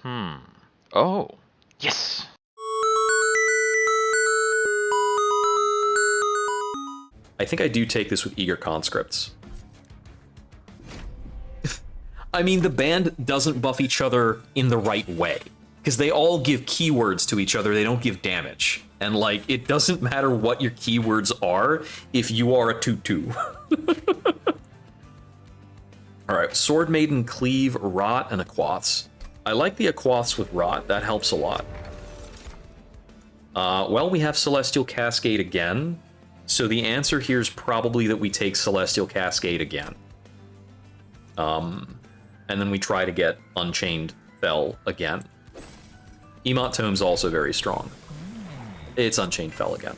Oh. Yes! I think I do take this with eager conscripts. I mean, the band doesn't buff each other in the right way, because they all give keywords to each other, they don't give damage. And like, it doesn't matter what your keywords are if you are a 2-2. Alright, Sword Maiden, Cleave, Rot, and Aquaths. I like the Aquaths with Rot, that helps a lot. Well, we have Celestial Cascade again, so the answer here is probably that we take Celestial Cascade again. And then we try to get Unchained Fell again. Emot Tome's also very strong. It's Unchained Fell again.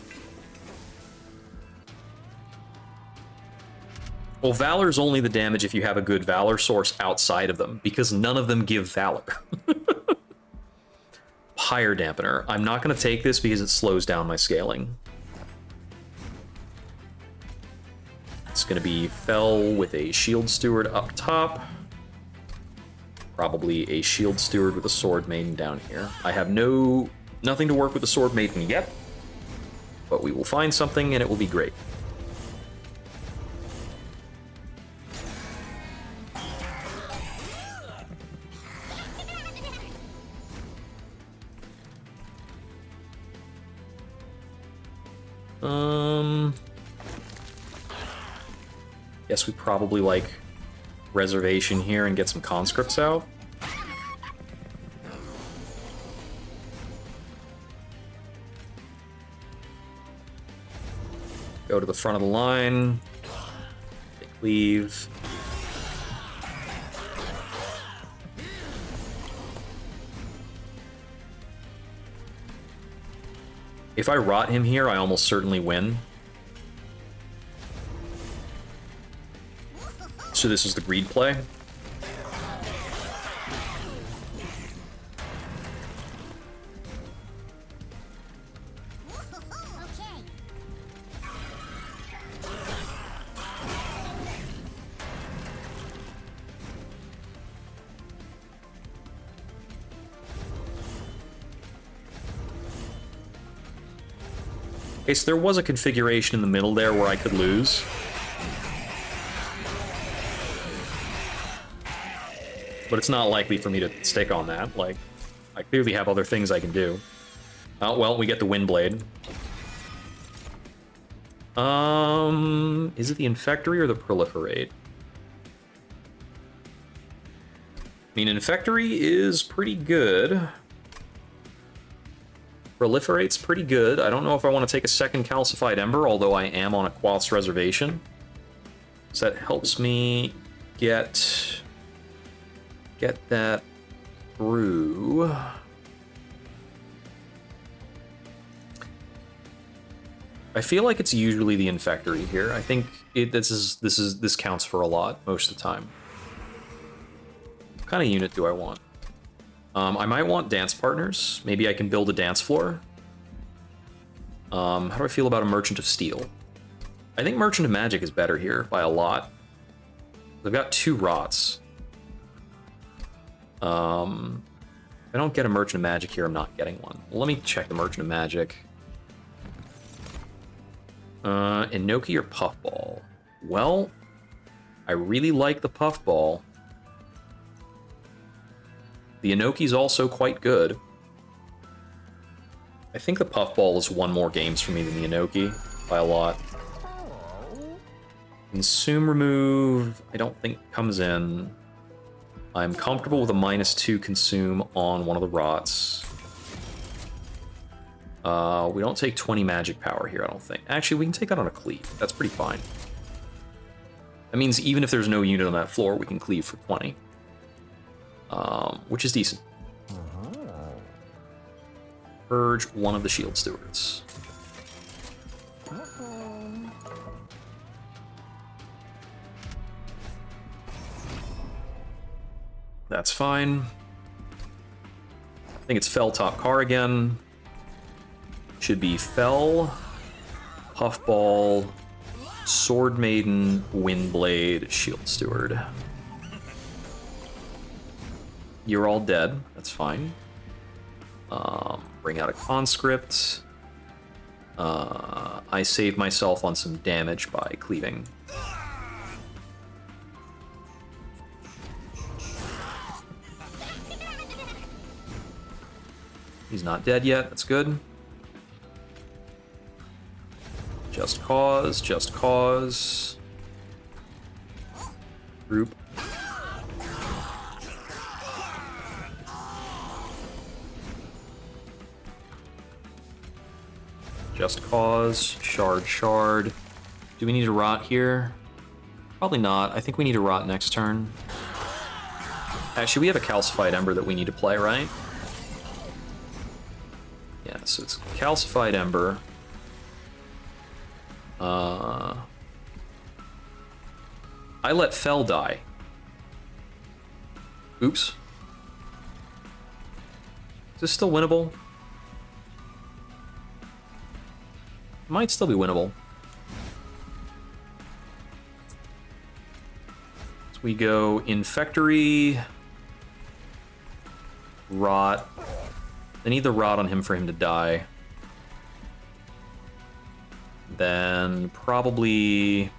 Well, Valor's only the damage if you have a good Valor source outside of them, because none of them give Valor. Pyre Dampener. I'm not going to take this because it slows down my scaling. It's going to be Fell with a Shield Steward up top. Probably a Shield Steward with a Sword Maiden down here. I have nothing to work with the Sword Maiden yet, but we will find something and it will be great. Guess we probably like Reservation here and get some conscripts out. Go to the front of the line. Take leave. If I rot him here, I almost certainly win. So this is the greed play. Okay, so there was a configuration in the middle there where I could lose. But it's not likely for me to stick on that. Like, I clearly have other things I can do. Oh, well, we get the Windblade. Is it the Infectory or the Proliferate? I mean, Infectory is pretty good. Proliferate's pretty good. I don't know if I want to take a second Calcified Ember, although I am on a Quath's Reservation. So that helps me get that through. I feel like it's usually the Infectory here. I think this counts for a lot most of the time. What kind of unit do I want? I might want dance partners. Maybe I can build a dance floor. How do I feel about a Merchant of Steel? I think Merchant of Magic is better here by a lot. I've got 2 Rots. If I don't get a Merchant of Magic here, I'm not getting one. Well, let me check the Merchant of Magic. Inoki or Puffball? Well, I really like the Puffball. The Inoki's also quite good. I think the Puffball has won more games for me than the Inoki by a lot. Consume Remove, I don't think comes in. I'm comfortable with a -2 consume on one of the Rots. We don't take 20 magic power here, I don't think. Actually, we can take that on a cleave. That's pretty fine. That means even if there's no unit on that floor, we can cleave for 20. Which is decent. Purge one of the Shield Stewards. That's fine. I think it's Fell top car again. Should be Fell, Puffball, Sword Maiden, Windblade, Shield Steward. You're all dead. That's fine. Bring out a conscript. I save myself on some damage by cleaving. He's not dead yet. That's good. Just cause, just cause. Group. Just cause, shard, shard. Do we need to rot here? Probably not. I think we need to rot next turn. Actually, we have a calcified ember that we need to play, right? Yeah, so it's calcified ember. I let Fel die. Oops. Is this still winnable? Might still be winnable. So we go Infectory, Rot. I need the Rot on him for him to die. Then probably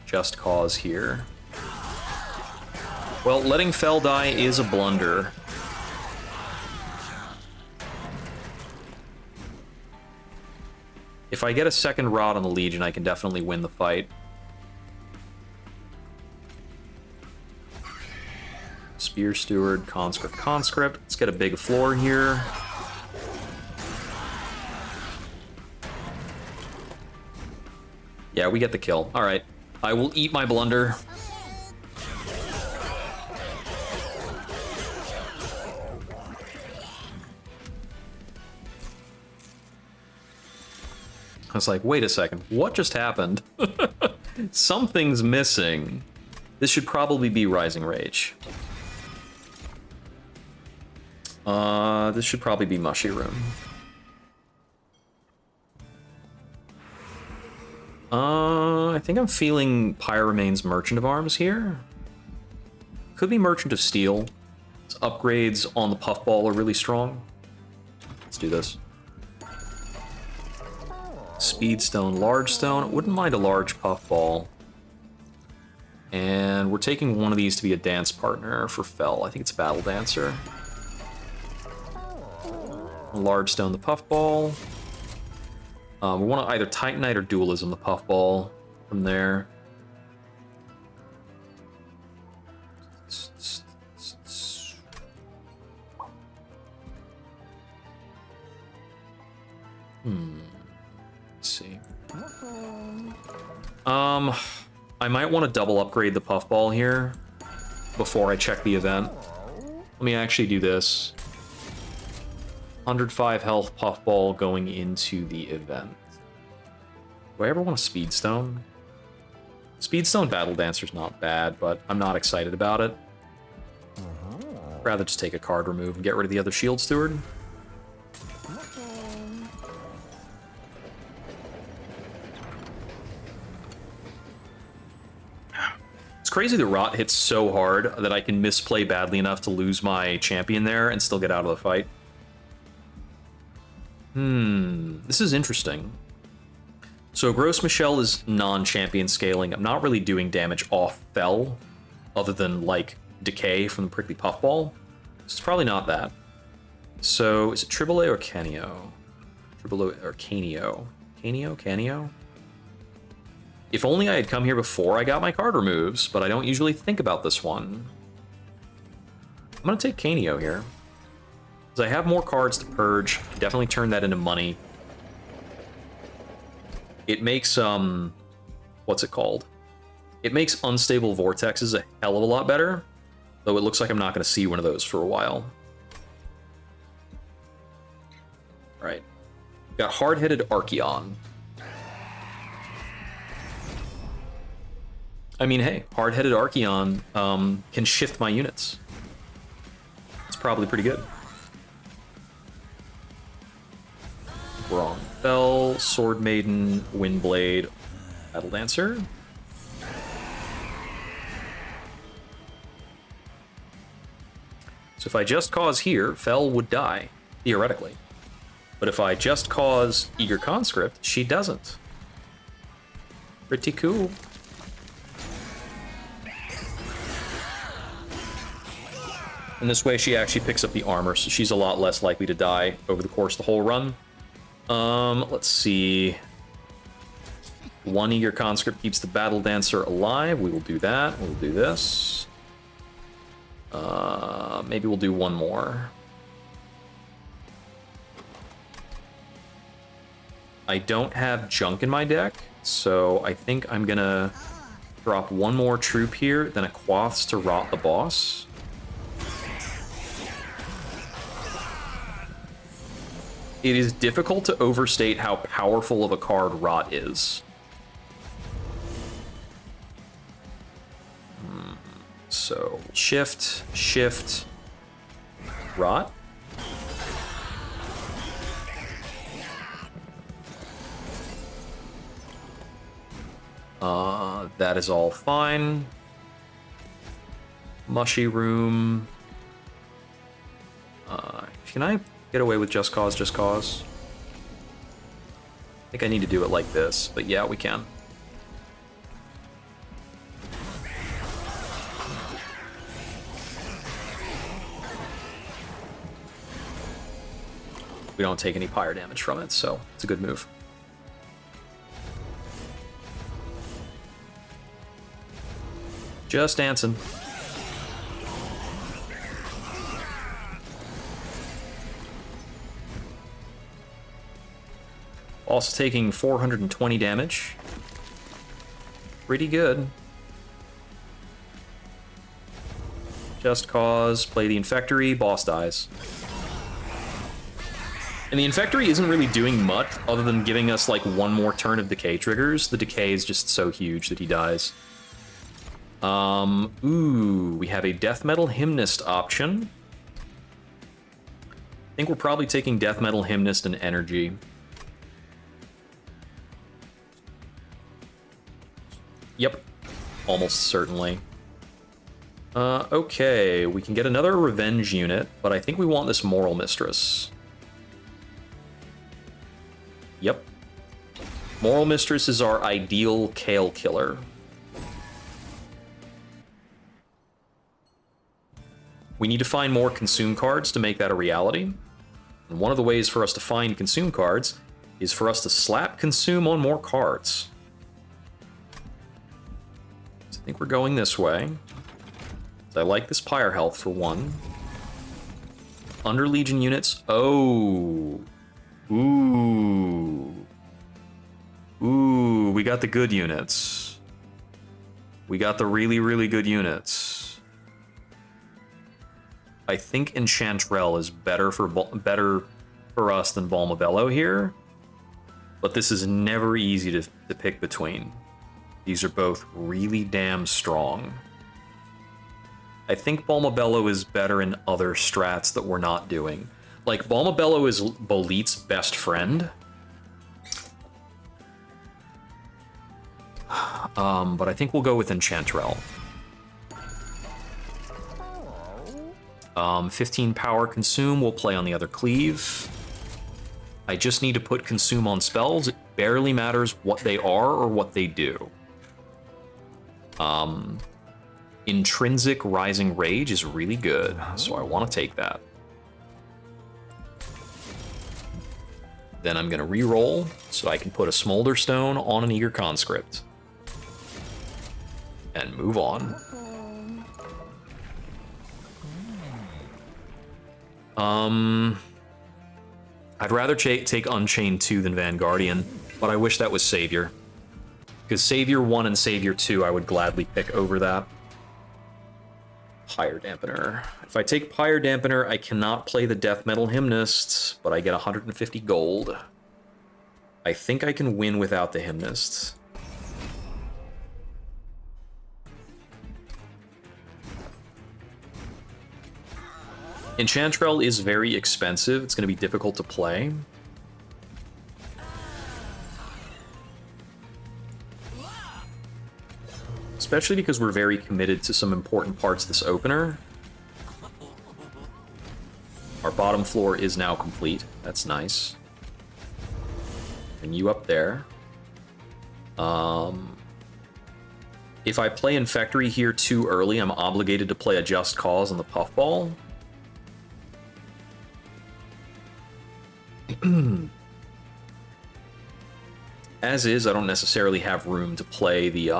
Just Cause here. Well, letting Fel die is a blunder. If I get a second Rot on the Legion, I can definitely win the fight. Spear Steward, Conscript, Conscript. Let's get a big floor here. Yeah, we get the kill. All right. I will eat my blunder. I was like, wait a second, what just happened? Something's missing. This should probably be Rising Rage. This should probably be Mushy Room. I think I'm feeling Pyramane's Merchant of Arms here. Could be Merchant of Steel. His upgrades on the Puffball are really strong. Let's do this. Speedstone, Large Stone. Wouldn't mind a large Puffball. And we're taking one of these to be a dance partner for Fel. I think it's Battle Dancer. Large Stone, the Puffball. We want to either Titanite or Dualism the Puffball from there. Let's see. I might want to double upgrade the Puffball here before I check the event. Let me actually do this. 105 health Puffball going into the event. Do I ever want a Speedstone? Speedstone Battle Dancer's not bad, but I'm not excited about it. I'd rather just take a card remove and get rid of the other Shield Steward. It's crazy that Rot hits so hard that I can misplay badly enough to lose my champion there and still get out of the fight. This is interesting. So Gross Michelle is non-champion scaling. I'm not really doing damage off Fel, other than, like, decay from the Prickly Puffball. So it's probably not that. So is it Tribole or Canio? Tribole or Canio? Canio? If only I had come here before I got my card removes, but I don't usually think about this one. I'm gonna take Canio here. I have more cards to purge. Definitely turn that into money. It makes what's it called? It makes Unstable Vortexes a hell of a lot better, though it looks like I'm not going to see one of those for a while. All right, got Hard-Headed Archeon. I mean, hey, Hard-Headed Archeon can shift my units. It's probably pretty good. Wrong. Fel, Sword Maiden, Windblade, Battle Dancer. So if I just cause here, Fel would die, theoretically. But if I just cause Eager Conscript, she doesn't. Pretty cool. And this way she actually picks up the armor, so she's a lot less likely to die over the course of the whole run. Let's see. One Eager Conscript keeps the Battle Dancer alive. We will do that. We'll do this. Maybe we'll do one more. I don't have junk in my deck, so I think I'm gonna drop one more troop here, then a Quaths to rot the boss. It is difficult to overstate how powerful of a card Rot is. So, shift, Rot. That is all fine. Mushy Room. Can I get away with Just Cause, Just Cause? I think I need to do it like this, but yeah, we can. We don't take any pyre damage from it, so it's a good move. Just dancing. Also taking 420 damage. Pretty good. Just Cause, play the Infectory, boss dies. And the Infectory isn't really doing much other than giving us like one more turn of decay triggers. The decay is just so huge that he dies. Ooh, we have a Death Metal Hymnist option. I think we're probably taking Death Metal Hymnist and Energy. Yep, almost certainly. Okay, we can get another Revenge unit, but I think we want this Moral Mistress. Yep. Moral Mistress is our ideal Kale killer. We need to find more Consume cards to make that a reality. And one of the ways for us to find Consume cards is for us to slap Consume on more cards. So I think we're going this way. I like this Pyre health for one. Under Legion units. Oh. Ooh. Ooh, we got the good units. We got the really, really good units. I think Enchantrell is better for us than Balmabello here. But this is never easy to pick between. These are both really damn strong. I think Balmabello is better in other strats that we're not doing. Like, Balmabello is Bolit's best friend. But I think we'll go with Enchantrell. 15 power Consume, we'll play on the other Cleave. I just need to put Consume on spells. It barely matters what they are or what they do. Intrinsic Rising Rage is really good, so I want to take that. Then I'm going to re-roll so I can put a Smolder Stone on an Eager Conscript. And move on. I'd rather take Unchained 2 than Vanguardian, but I wish that was Savior. Because Savior 1 and Savior 2 I would gladly pick over that. Pyre Dampener. If I take Pyre Dampener, I cannot play the Death Metal Hymnist, but I get 150 gold. I think I can win without the Hymnist. Enchantrell is very expensive. It's going to be difficult to play. Especially because we're very committed to some important parts of this opener. Our bottom floor is now complete. That's nice. And you up there. If I play Infectory here too early, I'm obligated to play a Just Cause on the Puffball. As is, I don't necessarily have room to play the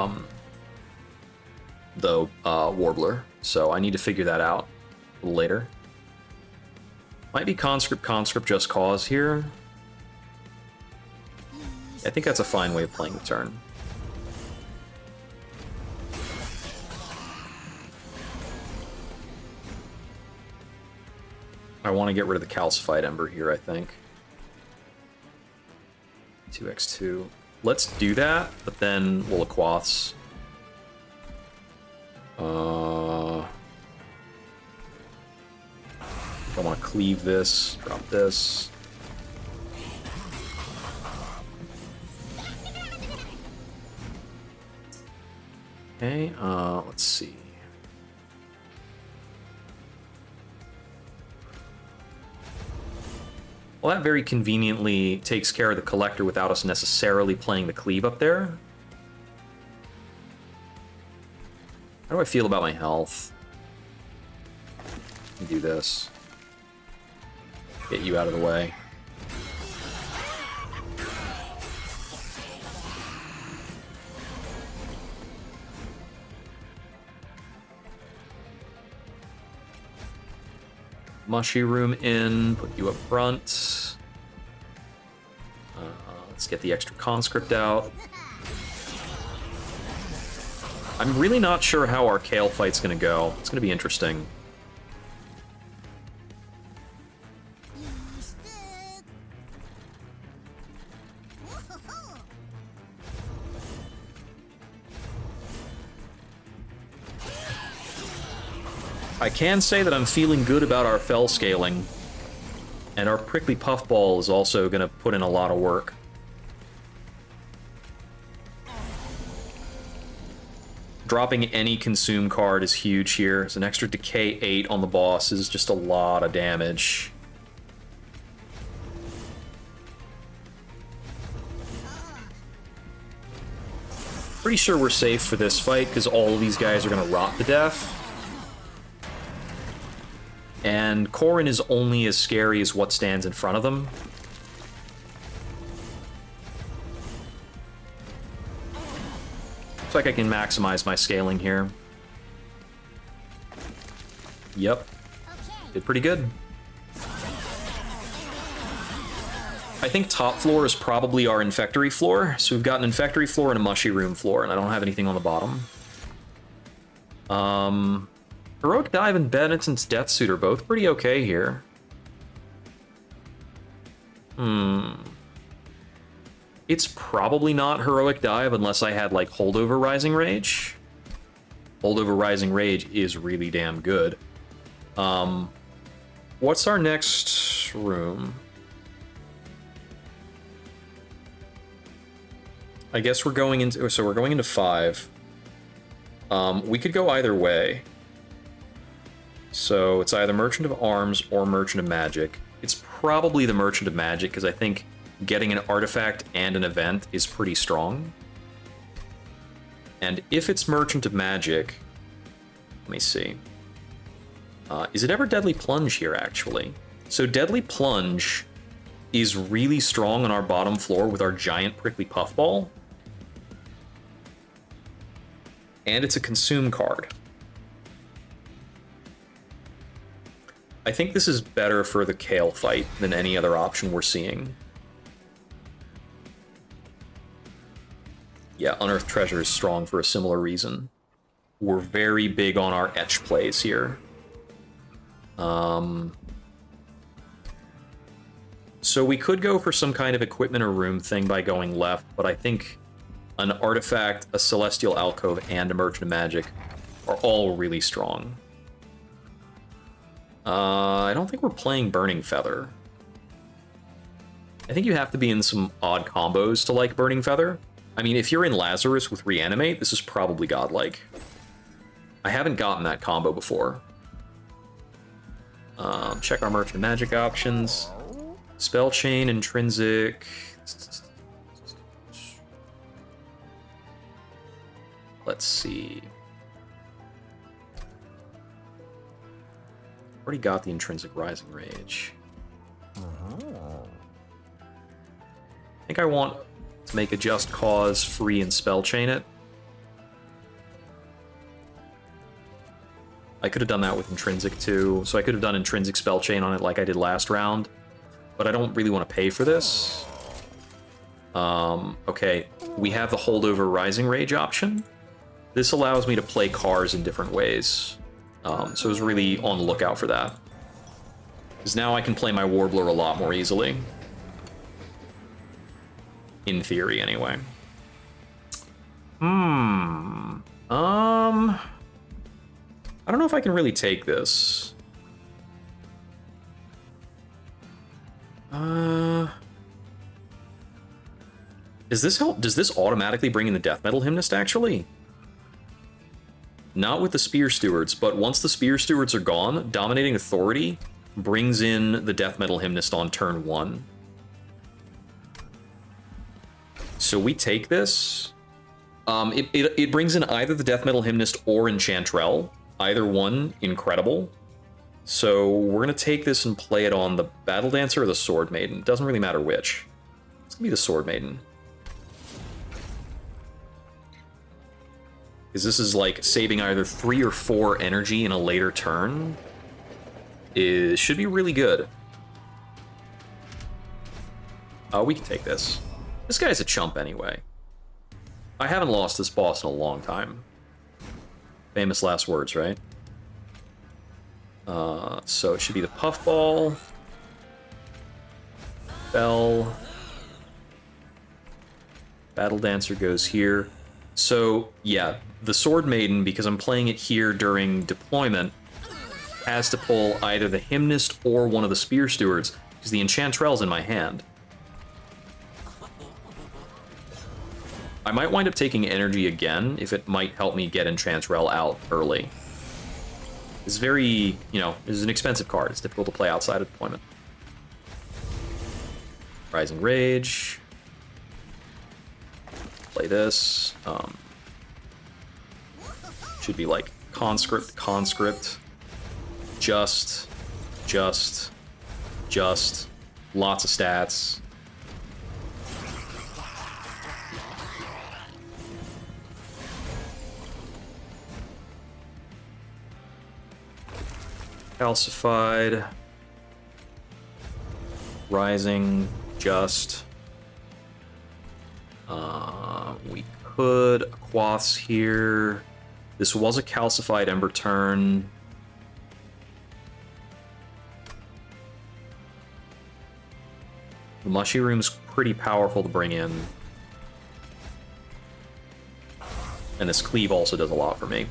Warbler, so I need to figure that out a little later. Might be Conscript, Just Cause here. I think that's a fine way of playing the turn. I want to get rid of the Calcified Ember here, I think. 2x2. Let's do that, but then we'll Aquaths. I want to cleave this, drop this. Okay, let's see. Well, that very conveniently takes care of the Collector without us necessarily playing the Cleave up there. How do I feel about my health? Let me do this. Get you out of the way. Mushy Room in, put you up front. Let's get the extra Conscript out. I'm really not sure how our Kale fight's gonna go. It's gonna be interesting. I can say that I'm feeling good about our Fell scaling, and our Prickly Puffball is also going to put in a lot of work. Dropping any Consume card is huge here. It's an extra Decay 8 on the boss is just a lot of damage. Pretty sure we're safe for this fight, because all of these guys are going to rot to death. And Corrin is only as scary as what stands in front of them. Looks like I can maximize my scaling here. Yep. Did pretty good. I think top floor is probably our Infectory floor. So we've got an Infectory floor and a Mushy Room floor, and I don't have anything on the bottom. Heroic Dive and Benetton's Death Suit are both pretty okay here. It's probably not Heroic Dive unless I had, like, Holdover Rising Rage. Holdover Rising Rage is really damn good. What's our next room? I guess we're going into... So we're going into 5. We could go either way. So it's either Merchant of Arms or Merchant of Magic. It's probably the Merchant of Magic, because I think getting an artifact and an event is pretty strong. And if it's Merchant of Magic... Let me see. Is it ever Deadly Plunge here, actually? So Deadly Plunge is really strong on our bottom floor with our giant Prickly Puffball. And it's a Consume card. I think this is better for the Kale fight than any other option we're seeing. Yeah, Unearthed Treasure is strong for a similar reason. We're very big on our etch plays here. So we could go for some kind of equipment or room thing by going left, but I think an artifact, a Celestial Alcove, and a Merchant of Magic are all really strong. I don't think we're playing Burning Feather. I think you have to be in some odd combos to like Burning Feather. I mean, if you're in Lazarus with Reanimate, this is probably godlike. I haven't gotten that combo before. Check our Merchant Magic options. Spell Chain, Intrinsic. Let's see. Already got the Intrinsic Rising Rage. I think I want to make a Just Cause free and Spell Chain it. I could have done that with Intrinsic too, so I could have done Intrinsic Spell Chain on it like I did last round, but I don't really want to pay for this. Okay, we have the Holdover Rising Rage option. This allows me to play cards in different ways, so I was really on the lookout for that. Because now I can play my Warbler a lot more easily. In theory, anyway. I don't know if I can really take this. Does this help? Does this automatically bring in the Death Metal Hymnist, actually? Not with the Spear Stewards, but once the Spear Stewards are gone, Dominating Authority brings in the Death Metal Hymnist on turn 1. So we take this. It brings in either the Death Metal Hymnist or Enchantrell. Either one, incredible. So we're going to take this and play it on the Battle Dancer or the Sword Maiden. Doesn't really matter which. It's going to be the Sword Maiden. Because this is like saving either 3 or 4 energy in a later turn. It should be really good. We can take this. This guy's a chump anyway. I haven't lost this boss in a long time. Famous last words, right? So it should be the Puffball. Bell. Battle Dancer goes here. So, yeah, the Sword Maiden, because I'm playing it here during deployment, has to pull either the Hymnist or one of the Spear Stewards, because the Enchantrell's in my hand. I might wind up taking energy again, if it might help me get Enchantrell out early. It's very, you know, it's an expensive card. It's difficult to play outside of deployment. Rising Rage. Play this. Should be like Conscript, Conscript. Just. Lots of stats. Calcified. Rising. Just. We could Quaths here. This was a calcified Ember turn. The Mushy Room's pretty powerful to bring in. And this Cleave also does a lot for me.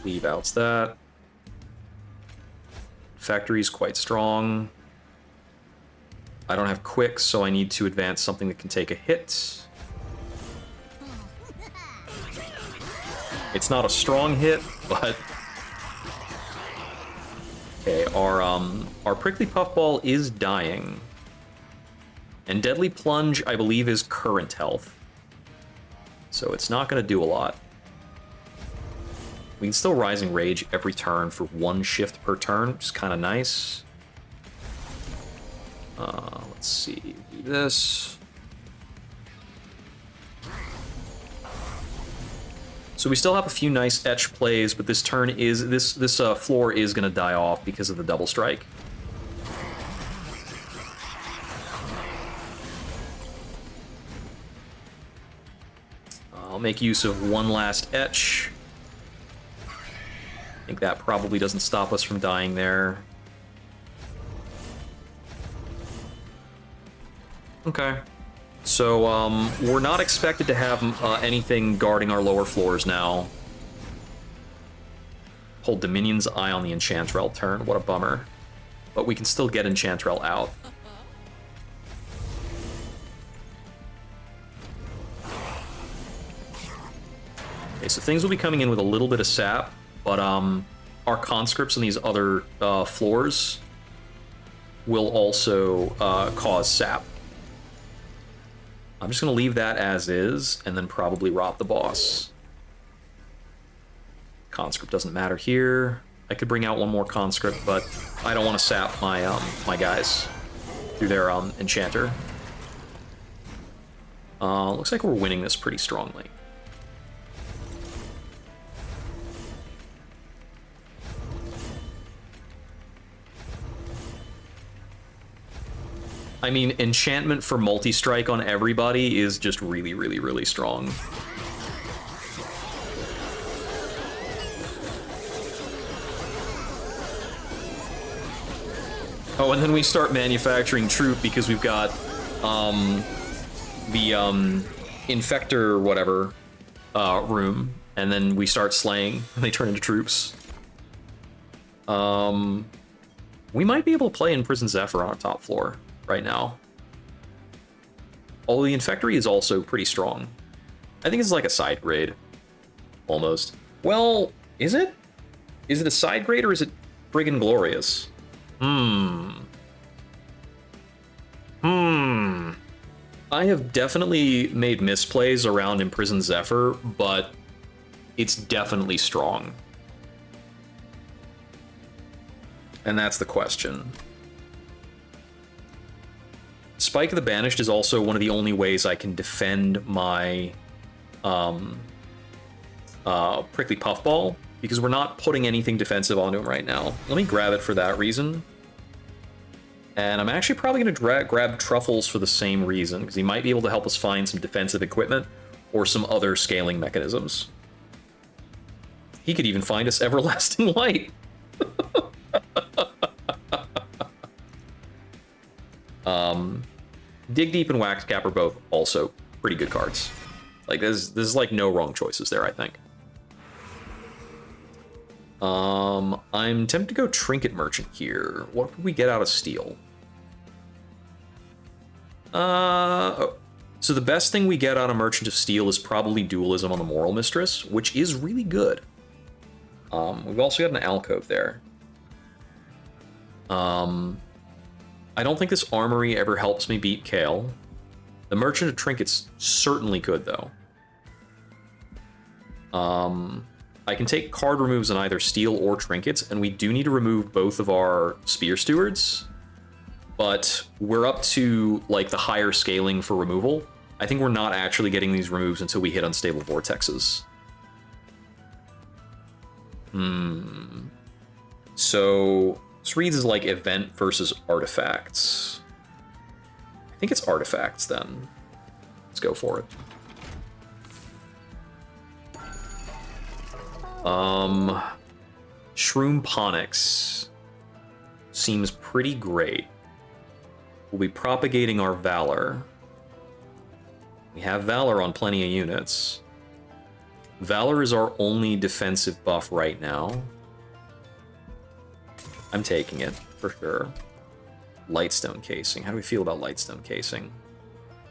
Leave outs that. Factory's quite strong. I don't have quick, so I need to advance something that can take a hit. It's not a strong hit, but... Okay, our Prickly Puffball is dying. And Deadly Plunge, I believe, is current health. So it's not going to do a lot. We can still Rising Rage every turn for 1 shift per turn, which is kind of nice. Let's see, do this. So we still have a few nice etch plays, but this turn is this floor is going to die off because of the double strike. I'll make use of one last etch. I think that probably doesn't stop us from dying there. Okay. So, we're not expected to have anything guarding our lower floors now. Hold Dominion's Eye on the Enchantrell turn. What a bummer. But we can still get Enchantrell out. Okay, so things will be coming in with a little bit of sap, but our conscripts on these other floors will also cause sap. I'm just going to leave that as is, and then probably rob the boss. Conscript doesn't matter here. I could bring out one more conscript, but I don't want to sap my my guys through their enchanter. Looks like we're winning this pretty strongly. I mean, enchantment for multi-strike on everybody is just really, really, really strong. Oh, and then we start manufacturing troop because we've got the infector or whatever room, and then we start slaying and they turn into troops. We might be able to play in Prison Zephyr on our top floor right now. Although the infectory is also pretty strong. I think it's like a side grade, almost. Well, is it? Is it a side grade or is it friggin' glorious? I have definitely made misplays around Imprisoned Zephyr, but it's definitely strong. And that's the question. Spike of the Banished is also one of the only ways I can defend my Prickly Puffball, because we're not putting anything defensive onto him right now. Let me grab it for that reason. And I'm actually probably going to grab Truffles for the same reason, because he might be able to help us find some defensive equipment or some other scaling mechanisms. He could even find us Everlasting Light. Dig Deep and Wax Cap are both also pretty good cards. Like, there's like no wrong choices there, I think. I'm tempted to go Trinket Merchant here. What could we get out of Steel? So the best thing we get out of Merchant of Steel is probably Dualism on the Moral Mistress, which is really good. We've also got an alcove there. I don't think this armory ever helps me beat Kale. The Merchant of Trinkets certainly could, though. I can take card removes on either Steel or Trinkets, and we do need to remove both of our Spear Stewards. But we're up to, like, the higher scaling for removal. I think we're not actually getting these removes until we hit Unstable Vortexes. So this reads as like event versus artifacts. I think it's artifacts then. Let's go for it. Shroom Ponix seems pretty great. We'll be propagating our Valor. We have Valor on plenty of units. Valor is our only defensive buff right now. I'm taking it, for sure. Lightstone Casing. How do we feel about Lightstone Casing?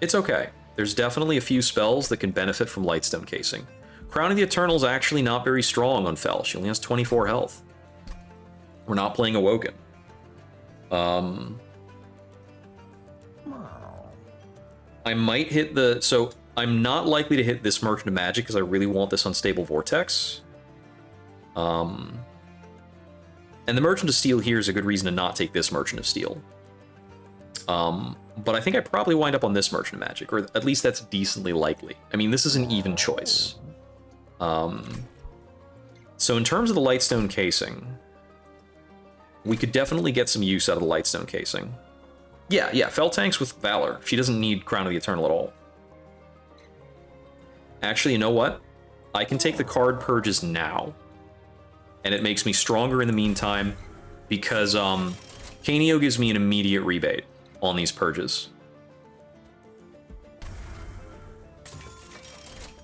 It's okay. There's definitely a few spells that can benefit from Lightstone Casing. Crown of the Eternal is actually not very strong on Fel. She only has 24 health. We're not playing Awoken. I might hit the... So, I'm not likely to hit this Merchant of Magic because I really want this Unstable Vortex. And the Merchant of Steel here is a good reason to not take this Merchant of Steel. But I think I probably wind up on this Merchant of Magic, or at least that's decently likely. I mean, this is an even choice. So in terms of the Lightstone Casing, we could definitely get some use out of the Lightstone Casing. Yeah, Fel tanks with Valor. She doesn't need Crown of the Eternal at all. Actually, you know what? I can take the card purges now. And it makes me stronger in the meantime, because Kaneo gives me an immediate rebate on these purges.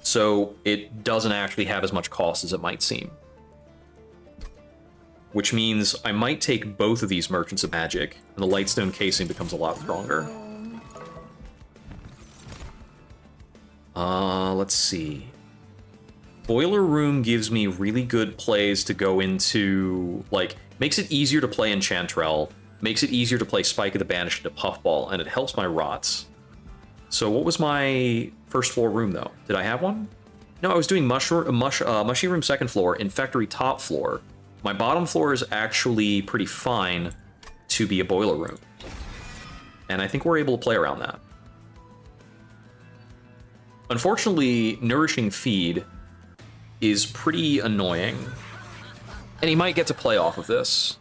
So it doesn't actually have as much cost as it might seem. Which means I might take both of these Merchants of Magic, and the Lightstone Casing becomes a lot stronger. Let's see. Boiler Room gives me really good plays to go into, like, makes it easier to play Enchantrell, makes it easier to play Spike of the Banished into Puffball, and it helps my Rots. So what was my first floor room, though? Did I have one? No, I was doing Mushy Room second floor, Infectory top floor. My bottom floor is actually pretty fine to be a Boiler Room. And I think we're able to play around that. Unfortunately, Nourishing Feed is pretty annoying. And he might get to play off of this.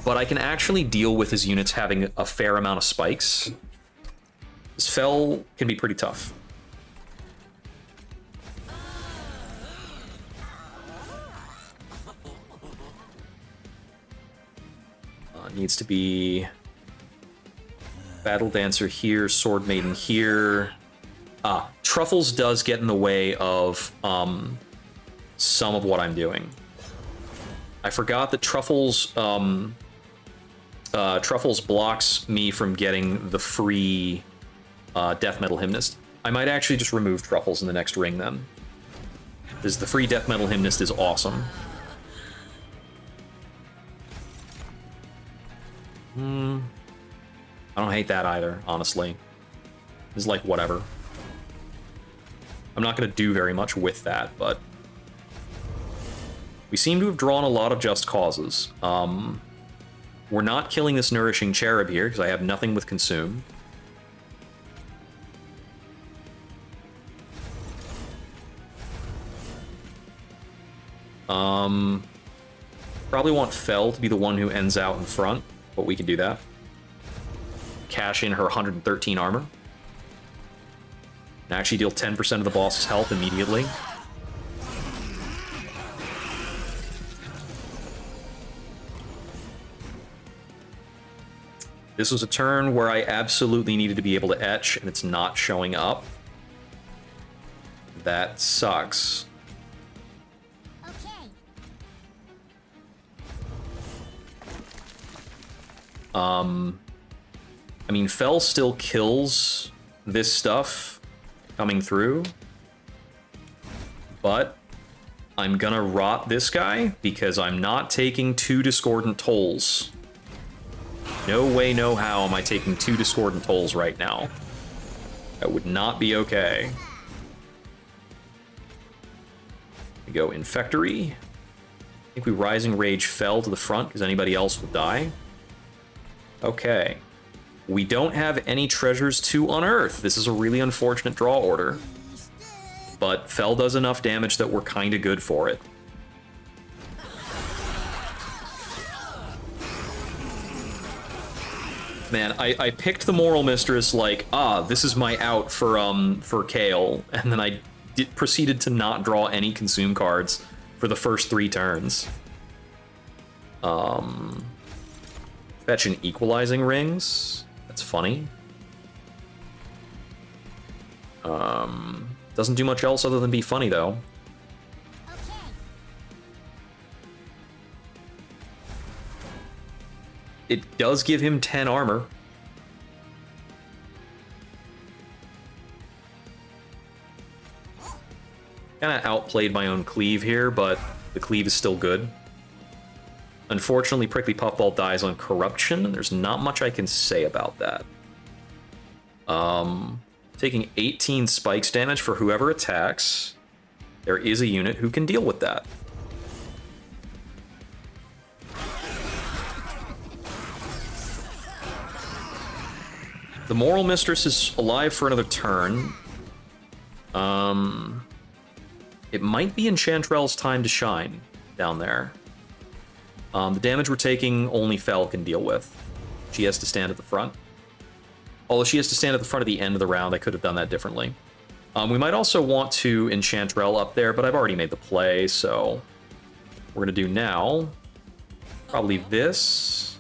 But I can actually deal with his units having a fair amount of spikes. This Fel can be pretty tough. Needs to be Battle Dancer here, Sword Maiden here. Truffles does get in the way of some of what I'm doing. I forgot that Truffles Truffles blocks me from getting the free Death Metal Hymnist. I might actually just remove Truffles in the next ring then, because the free Death Metal Hymnist is awesome. I don't hate that either, honestly. It's like, whatever. I'm not going to do very much with that, but we seem to have drawn a lot of just causes. We're not killing this Nourishing Cherub here, because I have nothing with Consume. Probably want Fel to be the one who ends out in front, but we can do that. Cash in her 113 armor. And actually deal 10% of the boss's health immediately. This was a turn where I absolutely needed to be able to etch, and it's not showing up. That sucks. I mean, Fel still kills this stuff coming through, but I'm gonna rot this guy because I'm not taking 2 Discordant Tolls. No way, no how am I taking 2 Discordant Tolls right now. That would not be okay. We go Infectory. I think we Rising Rage Fel to the front because anybody else will die. Okay. We don't have any treasures to unearth. This is a really unfortunate draw order. But Fel does enough damage that we're kind of good for it. Man, I picked the Moral Mistress like, this is my out for Kale, and then I proceeded to not draw any Consume cards for the first 3 turns. Fetch an Equalizing Rings. That's funny. Doesn't do much else other than be funny, though. It does give him 10 armor. Kinda outplayed my own cleave here, but the cleave is still good. Unfortunately, Prickly Puffball dies on Corruption, and there's not much I can say about that. Taking 18 spikes damage for whoever attacks. There is a unit who can deal with that. The Moral Mistress is alive for another turn. It might be Enchantrell's time to shine down there. The damage we're taking, only Fel can deal with. She has to stand at the front. Although she has to stand at the front at the end of the round, I could have done that differently. We might also want to Enchantrell up there, but I've already made the play, so we're going to do now probably this,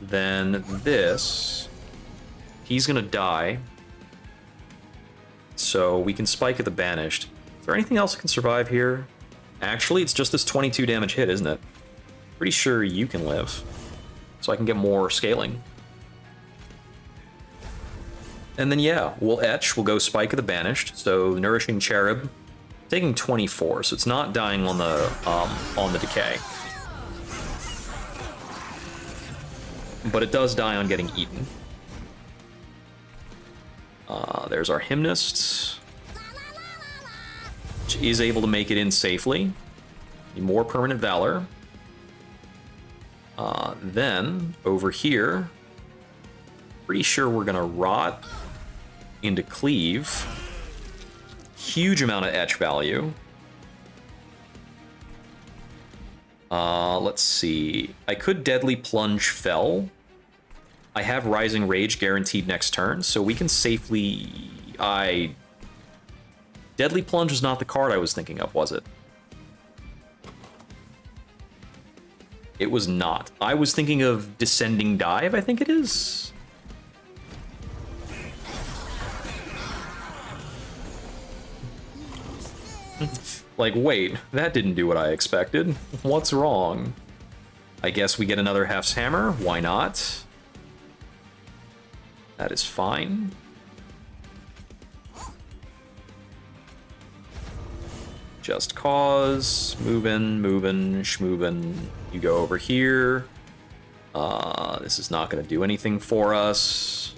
then this. He's going to die, so we can Spike at the Banished. Is there anything else that can survive here? Actually, it's just this 22 damage hit, isn't it? Pretty sure you can live, so I can get more scaling. And then, yeah, we'll etch, we'll go Spike of the Banished, so Nourishing Cherub taking 24, so it's not dying on the decay. But it does die on getting eaten. There's our Hymnist, which is able to make it in safely. More Permanent Valor. Then, over here, pretty sure we're gonna Rot into Cleave. Huge amount of etch value. Let's see. I could Deadly Plunge Fell. I have Rising Rage guaranteed next turn, so we can safely... Deadly Plunge was not the card I was thinking of, was it? It was not. I was thinking of Descending Dive, I think it is. Like, wait, that didn't do what I expected. What's wrong? I guess we get another Hef's Hammer. Why not? That is fine. Just Cause. Movin', schmovin'. You go over here. This is not going to do anything for us.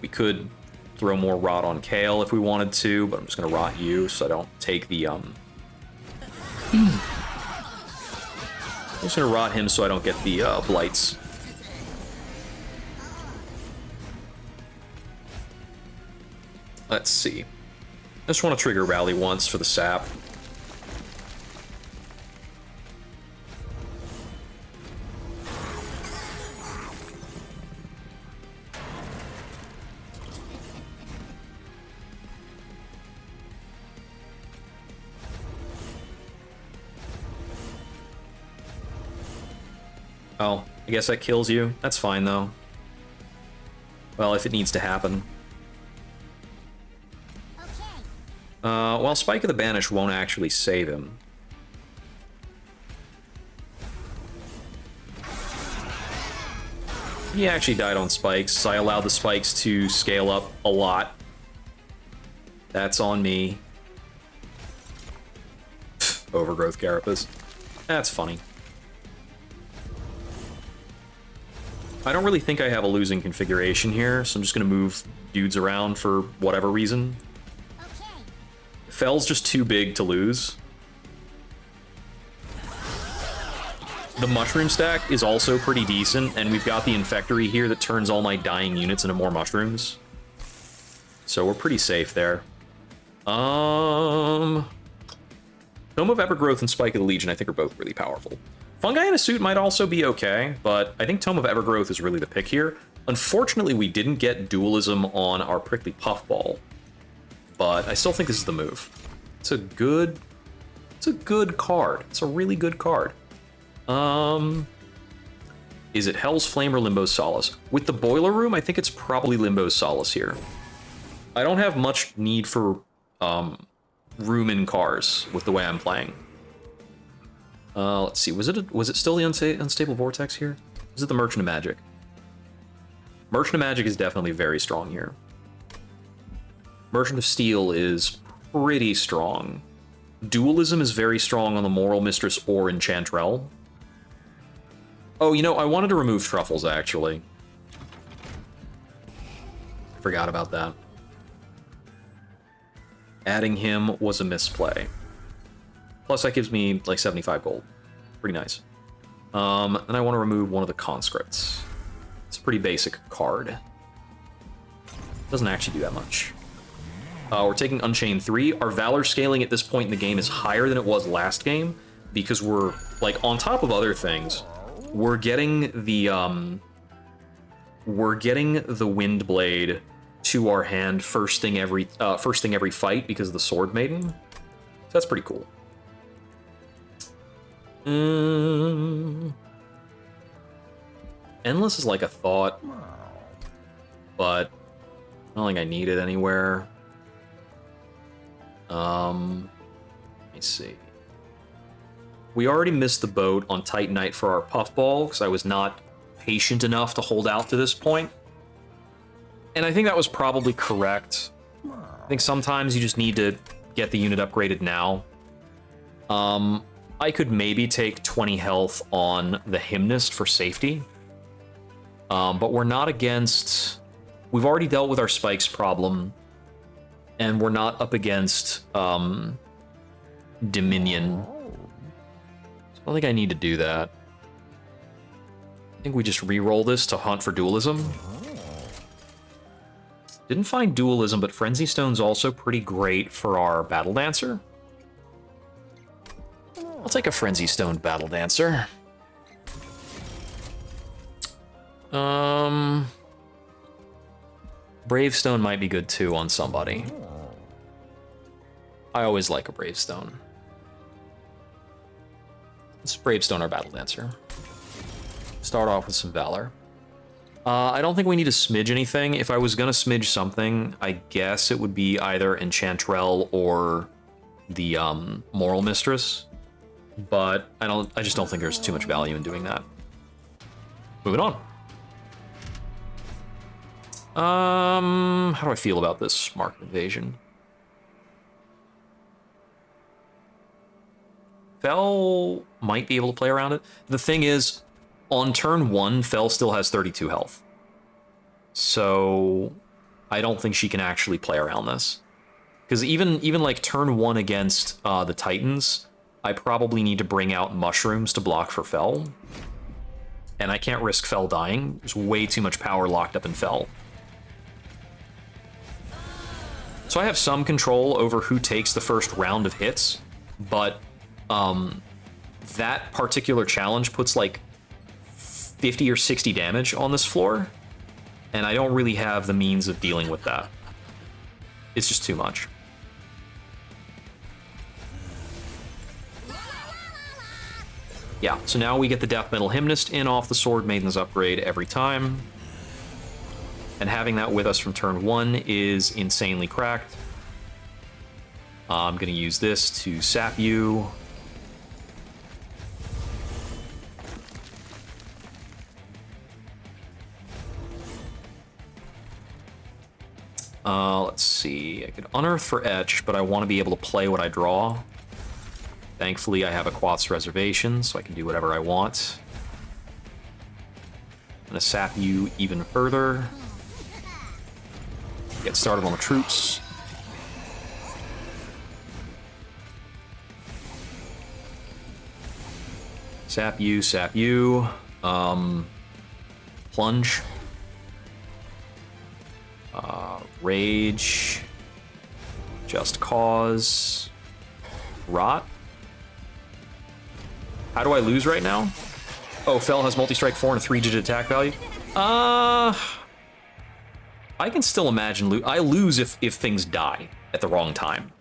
We could throw more Rot on Kale if we wanted to, but I'm just going to Rot you so I don't take the... I'm just going to Rot him so I don't get the Blights. Let's see. I just want to trigger Rally once for the sap. Oh, I guess that kills you. That's fine, though. Well, if it needs to happen. Well, Spike of the Banish won't actually save him. He actually died on spikes, so I allowed the spikes to scale up a lot. That's on me. Overgrowth Carapace. That's funny. I don't really think I have a losing configuration here, so I'm just going to move dudes around for whatever reason. Okay. Fell's just too big to lose. The Mushroom stack is also pretty decent, and we've got the Infectory here that turns all my dying units into more mushrooms. So we're pretty safe there. Tome of Evergrowth and Spike of the Legion I think are both really powerful. Fungi in a Suit might also be okay, but I think Tome of Evergrowth is really the pick here. Unfortunately, we didn't get Dualism on our Prickly Puffball, but I still think this is the move. It's a good card. It's a really good card. Is it Hell's Flame or Limbo's Solace? With the Boiler Room, I think it's probably Limbo's Solace here. I don't have much need for room in cars with the way I'm playing. Let's see. Was it still the Unstable Vortex here? Was it the Merchant of Magic? Merchant of Magic is definitely very strong here. Merchant of Steel is pretty strong. Dualism is very strong on the Moral Mistress or Enchantrell. Oh, you know, I wanted to remove Truffles, actually. Forgot about that. Adding him was a misplay. Plus, that gives me, like, 75 gold. Pretty nice. And I want to remove one of the conscripts. It's a pretty basic card. Doesn't actually do that much. We're taking Unchained 3. Our Valor scaling at this point in the game is higher than it was last game, because we're, like, on top of other things, we're getting the Windblade to our hand first thing every fight because of the Sword Maiden. So that's pretty cool. Endless is like a thought, but I don't think I need it anywhere. Let me see. We already missed the boat on Titanite for our Puffball because I was not patient enough to hold out to this point. And I think that was probably correct. I think sometimes you just need to get the unit upgraded now. I could maybe take 20 health on the Hymnist for safety. But we're not against... We've already dealt with our spikes problem. And we're not up against Dominion. So I don't think I need to do that. I think we just re-roll this to hunt for dualism. Didn't find dualism, but Frenzy Stone's also pretty great for our Battle Dancer. I'll take a Frenzy Stone Battle Dancer. Brave Stone might be good too on somebody. I always like a Brave Stone. Let's Brave Stone our Battle Dancer. Start off with some Valor. I don't think we need to smidge anything. If I was gonna smidge something, I guess it would be either Enchantrell or the Moral Mistress. But I just don't think there's too much value in doing that. Moving on. How do I feel about this Market Invasion? Fel might be able to play around it. The thing is, on turn 1, Fel still has 32 health. So I don't think she can actually play around this. Because even like turn 1 against the Titans, I probably need to bring out mushrooms to block for Fel. And I can't risk Fel dying. There's way too much power locked up in Fel. So I have some control over who takes the first round of hits, but that particular challenge puts like 50 or 60 damage on this floor, and I don't really have the means of dealing with that. It's just too much. Yeah, so now we get the Death Metal Hymnist in off the Sword Maiden's upgrade every time. And having that with us from turn 1 is insanely cracked. I'm going to use this to sap you. Let's see. I could unearth for Etch, but I want to be able to play what I draw. Thankfully, I have a Quath's Reservation, so I can do whatever I want. I'm going to sap you even further. Get started on the troops. Sap you, sap you. Plunge. Rage. Just Cause. Rot. How do I lose right now? Oh, Fel has multi-strike 4 and a 3-digit attack value. I can still imagine I lose if things die at the wrong time,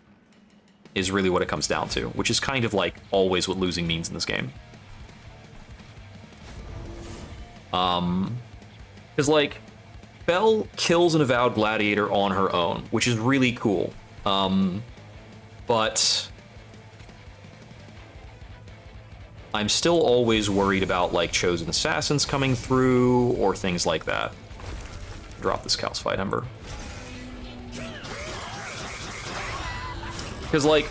is really what it comes down to, which is kind of like always what losing means in this game. Because like, Fel kills an Avowed Gladiator on her own, which is really cool. But I'm still always worried about like Chosen Assassins coming through or things like that. Drop this Calcified Ember. Because like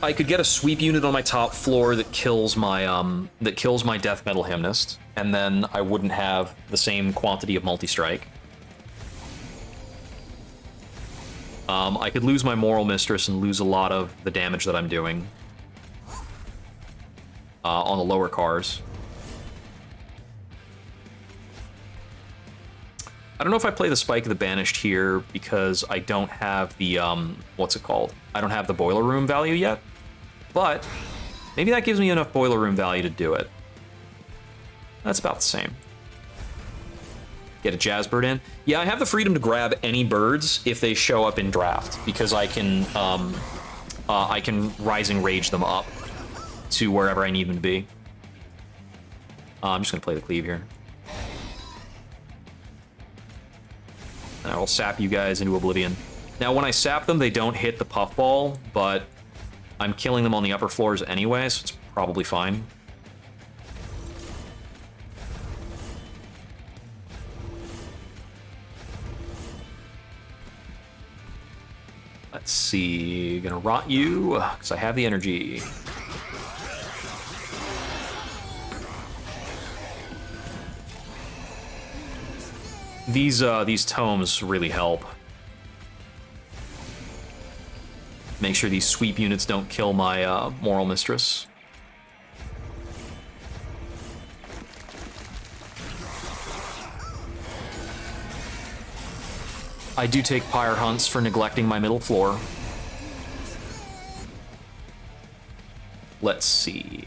I could get a sweep unit on my top floor that kills my Death Metal Hymnist, and then I wouldn't have the same quantity of multi-strike. I could lose my Moral Mistress and lose a lot of the damage that I'm doing on the lower cars. I don't know if I play the Spike of the Banished here because I don't have the, what's it called? I don't have the Boiler Room value yet, but maybe that gives me enough Boiler Room value to do it. That's about the same. Get a Jazzbird in. Yeah, I have the freedom to grab any birds if they show up in draft because I can Rising Rage them up to wherever I need them to be. I'm just gonna play the Cleave here. And I will sap you guys into Oblivion. Now, when I sap them, they don't hit the Puffball, but I'm killing them on the upper floors anyway, so it's probably fine. Let's see. Gonna rot you, because I have the energy. These tomes really help. Make sure these sweep units don't kill my Moral Mistress. I do take Pyre Hunts for neglecting my middle floor. Let's see.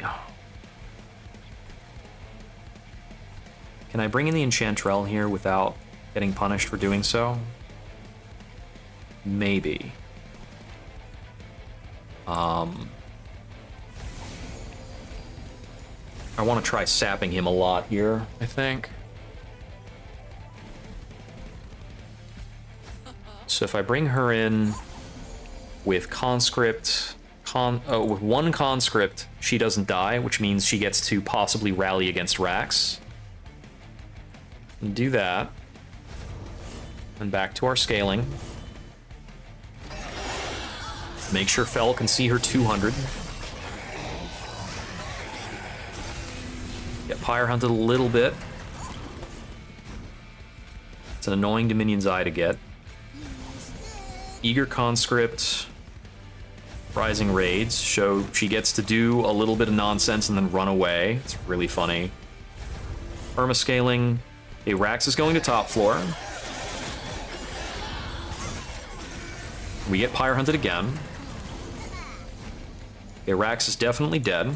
Can I bring in the Enchantrell here without getting punished for doing so? Maybe. I want to try sapping him a lot here, I think. So if I bring her in with Conscript, with one Conscript, she doesn't die, which means she gets to possibly rally against Rax. And do that. And back to our scaling. Make sure Fel can see her 200. Get Pyre Hunted a little bit. It's an annoying Dominion's Eye to get. Eager Conscript. Rising Raids. Show she gets to do a little bit of nonsense and then run away. It's really funny. Permascaling. Okay, Rax is going to top floor. We get Pyre Hunted again. Okay, Rax is definitely dead.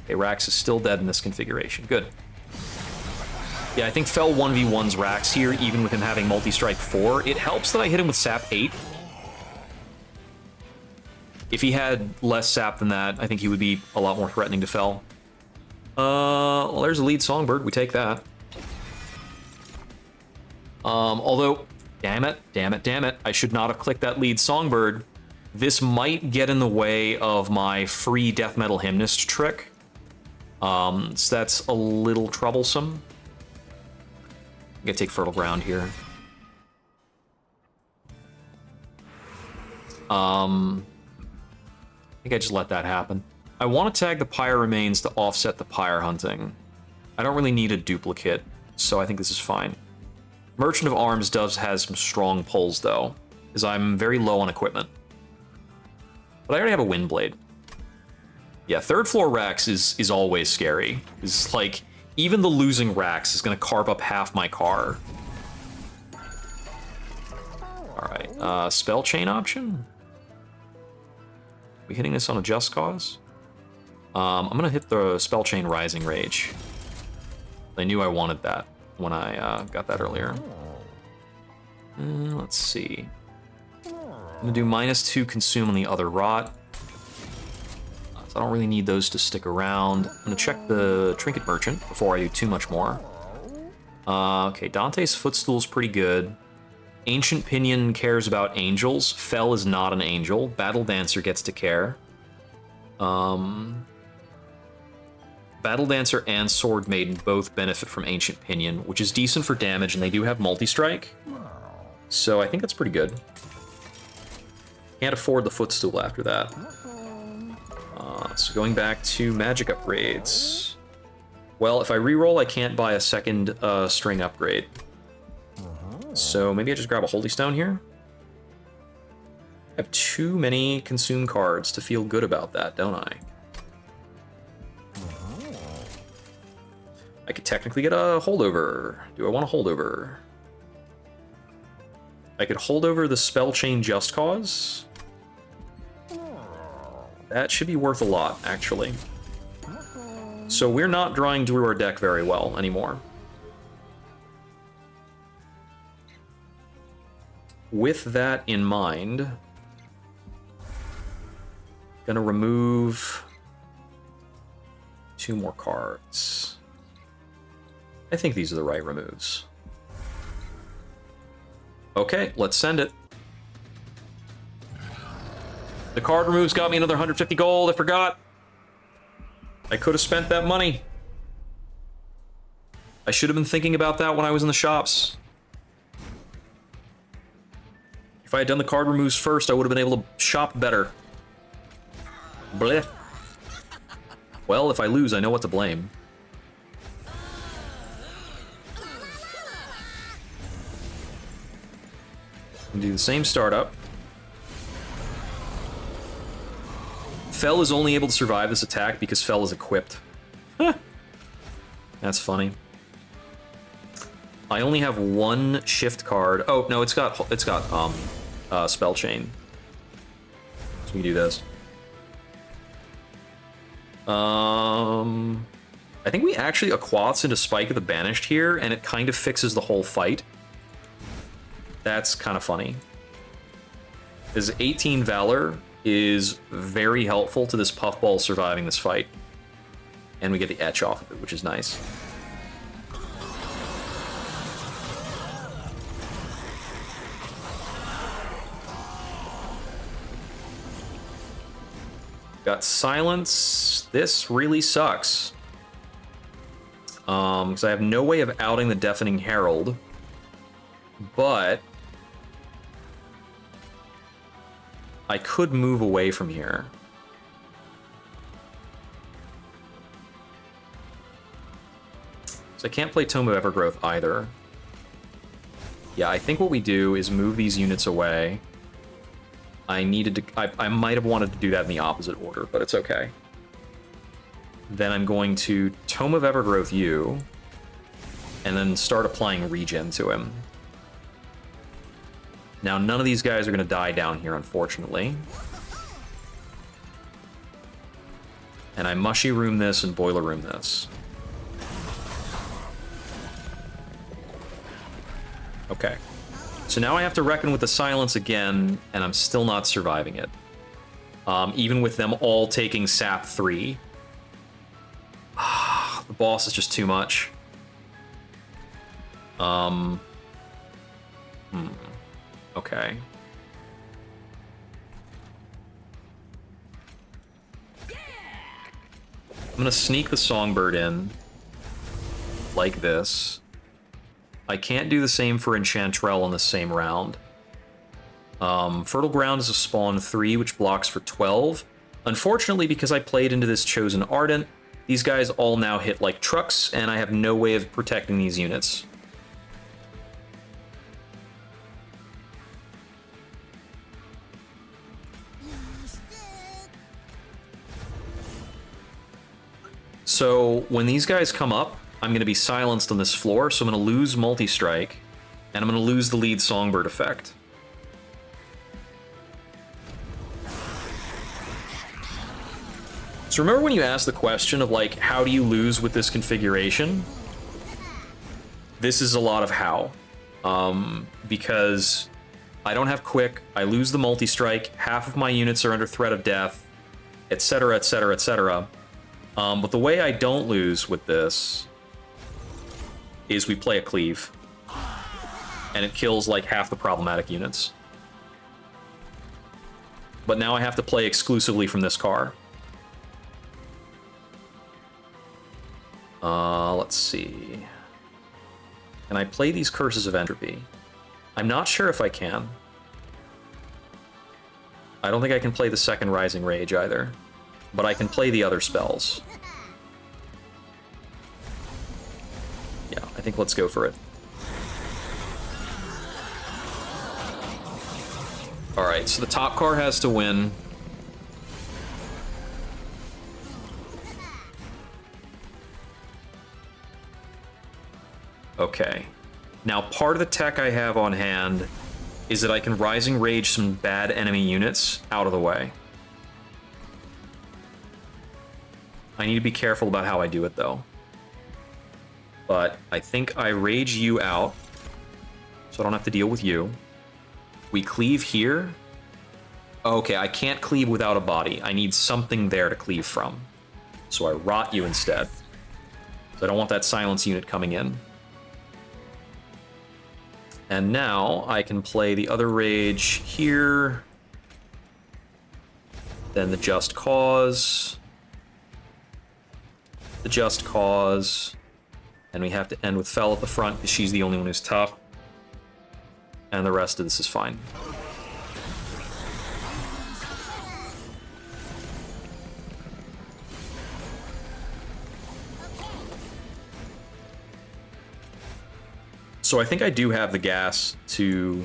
Okay, Rax is still dead in this configuration. Good. Yeah, I think Fel 1v1's Rax here, even with him having multi-strike 4. It helps that I hit him with sap 8. If he had less sap than that, I think he would be a lot more threatening to Fel. Well, there's a lead Songbird. We take that. Although, damn it, I should not have clicked that lead Songbird. This might get in the way of my free Death Metal Hymnist trick. So that's a little troublesome. I'm gonna take Fertile Ground here. I think I just let that happen. I want to tag the Pyre Remains to offset the Pyre Hunting. I don't really need a duplicate, so I think this is fine. Merchant of Arms has some strong pulls, though, because I'm very low on equipment. But I already have a Windblade. Yeah, third floor Rax is always scary. It's like, even the losing Rax is going to carve up half my car. Alright, Spell Chain option? We hitting this on a Just Cause? I'm going to hit the Spell Chain Rising Rage. I knew I wanted that when I got that earlier. Let's see. I'm going to do -2 Consume on the other Rot. So I don't really need those to stick around. I'm going to check the Trinket Merchant before I do too much more. Okay, Dante's Footstool's pretty good. Ancient Pinion cares about angels. Fel is not an angel. Battle Dancer gets to care. Battle Dancer and Sword Maiden both benefit from Ancient Pinion, which is decent for damage, and they do have multi-strike. So I think that's pretty good. Can't afford the Footstool after that. So going back to magic upgrades. Well, if I reroll, I can't buy a second string upgrade. So maybe I just grab a Holy Stone here. I have too many consume cards to feel good about that, don't I? I could technically get a holdover. Do I want a holdover? I could hold over the Spell Chain Just Cause. That should be worth a lot, actually. So we're not drawing through our deck very well anymore. With that in mind, gonna remove 2 more cards. I think these are the right removes. Okay, let's send it. The card removes got me another 150 gold, I forgot. I could have spent that money. I should have been thinking about that when I was in the shops. If I had done the card removes first, I would have been able to shop better. Bleh. Well, if I lose, I know what to blame. And do the same startup. Fel is only able to survive this attack because Fel is equipped. Huh. That's funny. I only have one shift card. Oh no, it's got spell chain. So we can do this. I think we actually Aquats into Spike of the Banished here, and it kind of fixes the whole fight. That's kind of funny. This 18 Valor is very helpful to this Puffball surviving this fight. And we get the etch off of it, which is nice. Got Silence. This really sucks. Because I have no way of outing the Deafening Herald. But I could move away from here. So I can't play Tome of Evergrowth either. Yeah, I think what we do is move these units away. I needed to... I might have wanted to do that in the opposite order, but it's okay. Then I'm going to Tome of Evergrowth you, and then start applying regen to him. Now, none of these guys are going to die down here, unfortunately. And I Mushy Room this and Boiler Room this. Okay. So now I have to reckon with the Silence again, and I'm still not surviving it. Even with them all taking SAP 3. The boss is just too much. Okay. I'm gonna sneak the Songbird in. Like this. I can't do the same for Enchantrell in the same round. Fertile Ground is a spawn 3, which blocks for 12. Unfortunately, because I played into this Chosen Ardent, these guys all now hit like trucks, and I have no way of protecting these units. So when these guys come up, I'm going to be silenced on this floor, so I'm going to lose Multi-Strike, and I'm going to lose the lead Songbird effect. So remember when you asked the question of, like, how do you lose with this configuration? This is a lot of how. Because I don't have Quick, I lose the Multi-Strike, half of my units are under threat of death, etc., etc., etc. But the way I don't lose with this is we play a Cleave. And it kills like half the problematic units. But now I have to play exclusively from this car. Let's see. Can I play these Curses of Entropy? I'm not sure if I can. I don't think I can play the second Rising Rage either. But I can play the other spells. Yeah, I think let's go for it. Alright, so the top car has to win. Okay. Now, part of the tech I have on hand is that I can Rising Rage some bad enemy units out of the way. I need to be careful about how I do it, though. But I think I Rage you out, so I don't have to deal with you. We cleave here. Okay, I can't cleave without a body. I need something there to cleave from. So I Rot you instead. So I don't want that Silence unit coming in. And now I can play the other Rage here. Then the Just Cause. The Just Cause. And we have to end with Fel at the front because she's the only one who's tough. And the rest of this is fine. So I think I do have the gas to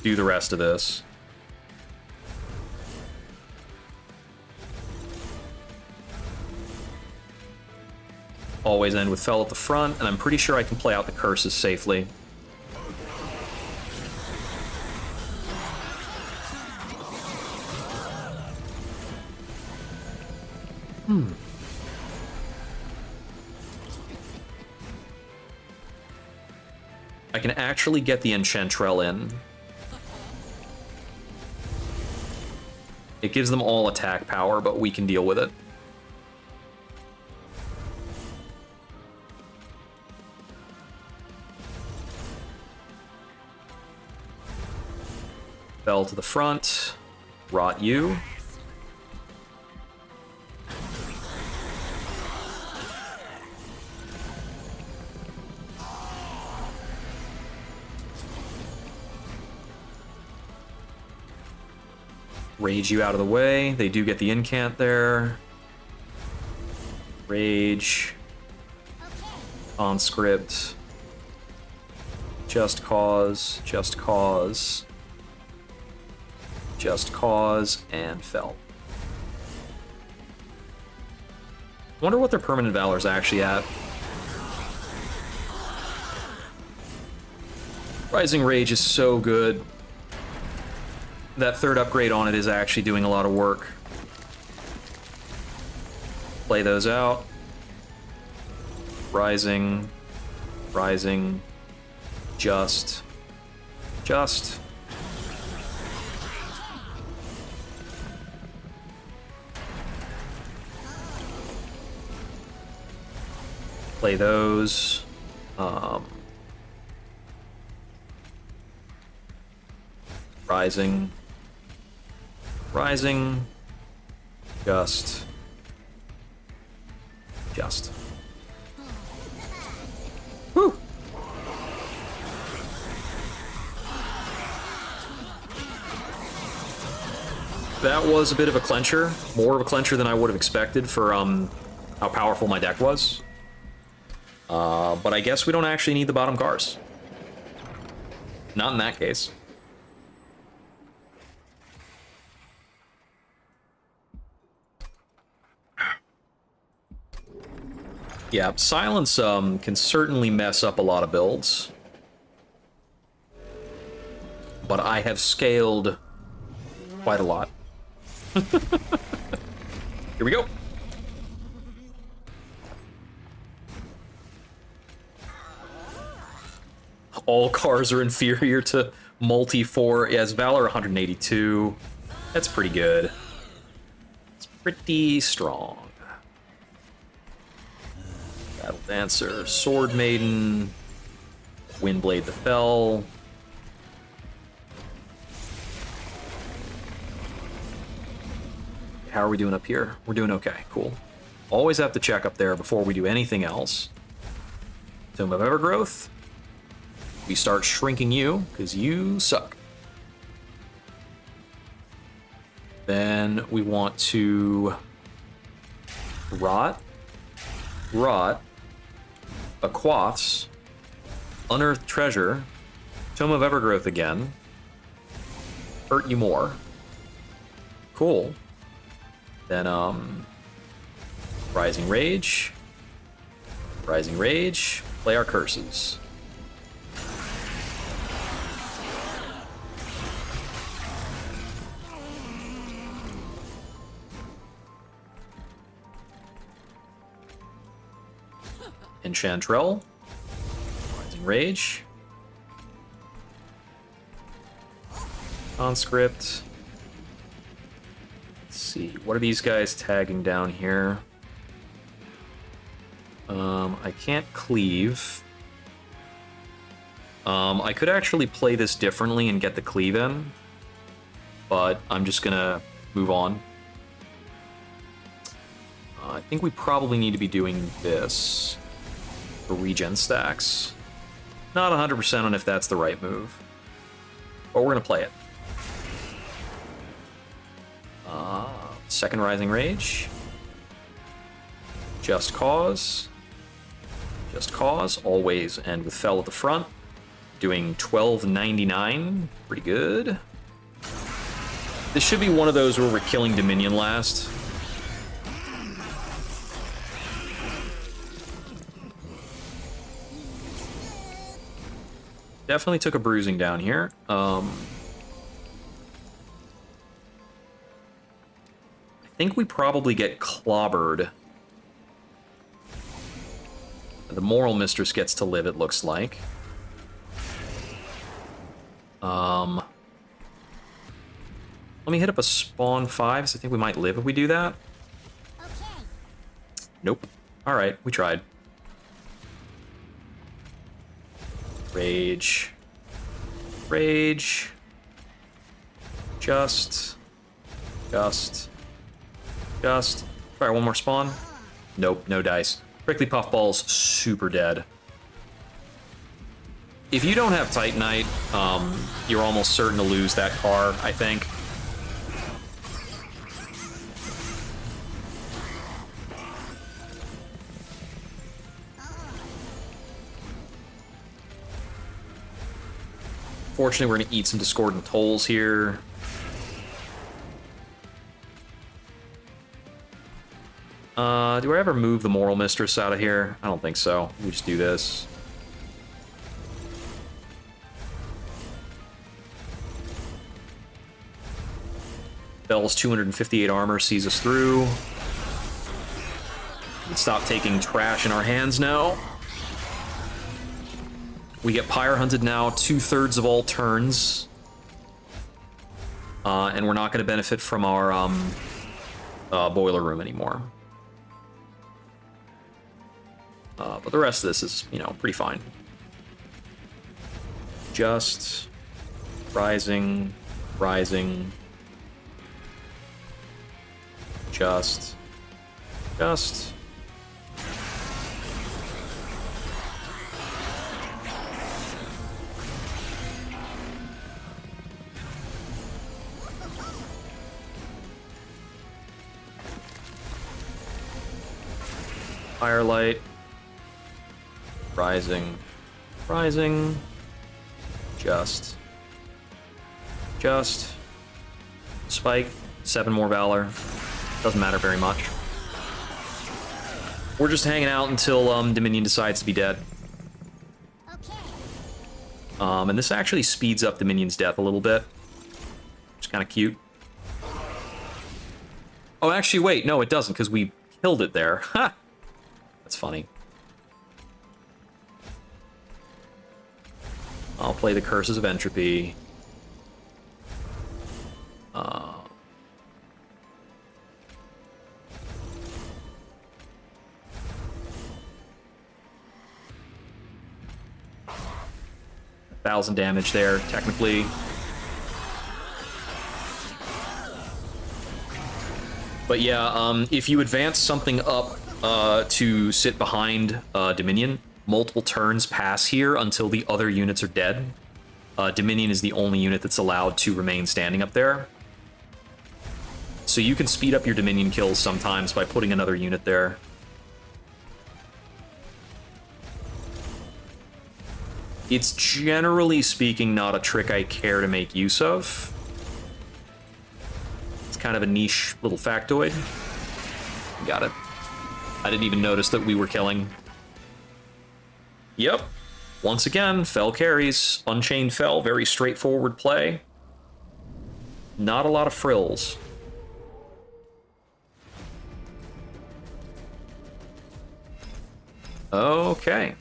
do the rest of this. Always end with Fel at the front, and I'm pretty sure I can play out the curses safely. I can actually get the Enchantrell in. It gives them all attack power, but we can deal with it. Fel to the front. Rot you. Rage you out of the way. They do get the incant there. Rage. Conscript. Just Cause. Just Cause. Just Cause. And Fel. Wonder what their permanent valor's actually at. Rising Rage is so good. That third upgrade on it is actually doing a lot of work. Play those out. Rising. Rising. Just. Play those. Rising. Rising. Just. Whew. That was a bit of a clencher. More of a clencher than I would have expected for how powerful my deck was. But I guess we don't actually need the bottom cars. Not in that case. Yeah, silence can certainly mess up a lot of builds. But I have scaled quite a lot. Here we go. All cars are inferior to multi-4. Yes, Valor 182. That's pretty good. It's pretty strong. Battle Dancer, Sword Maiden, Windblade the Fel. How are we doing up here? We're doing okay, cool. Always have to check up there before we do anything else. Tomb of Evergrowth. We start shrinking you, because you suck. Then we want to Rot, Aquaths, Unearthed Treasure, Tomb of Evergrowth again, hurt you more. Cool. Then, Rising Rage, play our curses. Enchantrell, Rising Rage, Conscript. Let's see, what are these guys tagging down here? I can't cleave. I could actually play this differently and get the cleave in, but I'm just gonna move on. I think we probably need to be doing this. for regen stacks. Not 100% on if that's the right move, but we're gonna play it. Second Rising Rage. Just Cause. Just Cause, always end with Fell at the front. Doing 1299, pretty good. This should be one of those where we're killing Dominion last. Definitely took a bruising down here. I think we probably get clobbered. The Moral Mistress gets to live, it looks like. Let me hit up a spawn 5, so I think we might live if we do that. Okay. Nope. Alright, we tried. Rage. Rage. Just. Try one more spawn. Nope, no dice. Prickly Puffball's super dead. If you don't have Titanite, you're almost certain to lose that car, I think. Fortunately, we're going to eat some Discordant Tolls here. Do I ever move the Moral Mistress out of here? I don't think so. We just do this. Bell's 258 armor sees us through. Let's stop taking trash in our hands now. We get Pyre Hunted now 2/3 of all turns. And we're not going to benefit from our Boiler Room anymore. But the rest of this is, you know, pretty fine. Just. Rising. Rising. Just. Firelight. Rising. Just. Spike. 7 more Valor. Doesn't matter very much. We're just hanging out until Dominion decides to be dead. Okay. And this actually speeds up Dominion's death a little bit. It's kind of cute. Oh, actually, wait. No, it doesn't, because we killed it there. Ha! That's funny. I'll play the Curses of Entropy. 1,000 damage there, technically. But yeah, if you advance something up to sit behind Dominion, multiple turns pass here until the other units are dead. Dominion is the only unit that's allowed to remain standing up there. So you can speed up your Dominion kills sometimes by putting another unit there. It's generally speaking not a trick I care to make use of. It's kind of a niche little factoid. Got it. I didn't even notice that we were killing. Yep. Once again, Fell carries. Unchained Fell, very straightforward play. Not a lot of frills. Okay.